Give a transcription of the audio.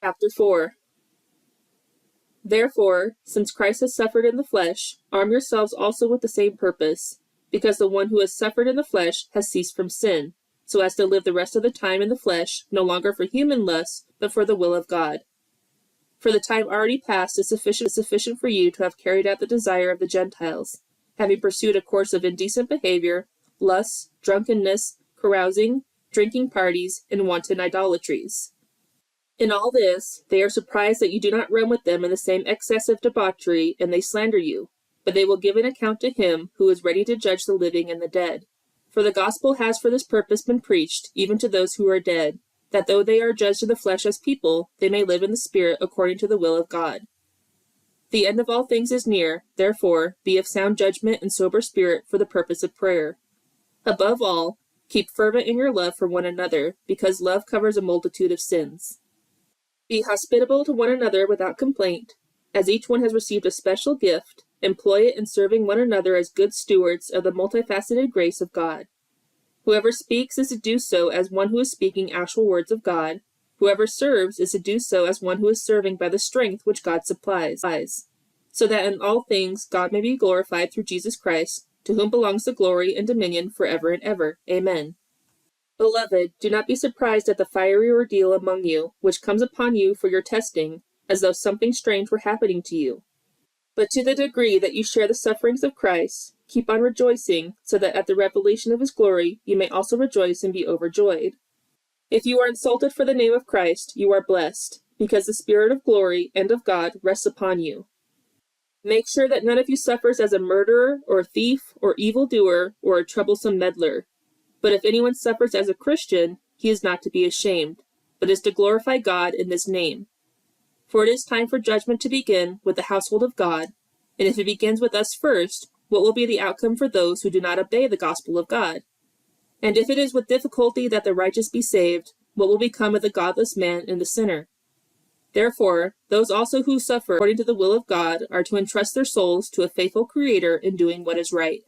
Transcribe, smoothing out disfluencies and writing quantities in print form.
Chapter 4. Therefore, since Christ has suffered in the flesh, arm yourselves also with the same purpose, because the one who has suffered in the flesh has ceased from sin, so as to live the rest of the time in the flesh, no longer for human lusts, but for the will of God. For the time already past is sufficient for you to have carried out the desire of the Gentiles, having pursued a course of indecent behavior, lusts, drunkenness, carousing, drinking parties, and wanton idolatries. In all this, they are surprised that you do not run with them in the same excessive debauchery, and they slander you. But they will give an account to him who is ready to judge the living and the dead. For the gospel has for this purpose been preached, even to those who are dead, that though they are judged in the flesh as people, they may live in the spirit according to the will of God. The end of all things is near, therefore, be of sound judgment and sober spirit for the purpose of prayer. Above all, keep fervent in your love for one another, because love covers a multitude of sins. Be hospitable to one another without complaint. As each one has received a special gift, employ it in serving one another as good stewards of the multifaceted grace of God. Whoever speaks is to do so as one who is speaking actual words of God. Whoever serves is to do so as one who is serving by the strength which God supplies, so that in all things God may be glorified through Jesus Christ, to whom belongs the glory and dominion forever and ever. Amen. Beloved, do not be surprised at the fiery ordeal among you, which comes upon you for your testing, as though something strange were happening to you. But to the degree that you share the sufferings of Christ, keep on rejoicing, so that at the revelation of his glory you may also rejoice and be overjoyed. If you are insulted for the name of Christ, you are blessed, because the Spirit of glory and of God rests upon you. Make sure that none of you suffers as a murderer, or a thief, or evildoer, or a troublesome meddler. But if anyone suffers as a Christian, he is not to be ashamed, but is to glorify God in this name. For it is time for judgment to begin with the household of God, and if it begins with us first, what will be the outcome for those who do not obey the gospel of God? And if it is with difficulty that the righteous be saved, what will become of the godless man and the sinner? Therefore, those also who suffer according to the will of God are to entrust their souls to a faithful Creator in doing what is right.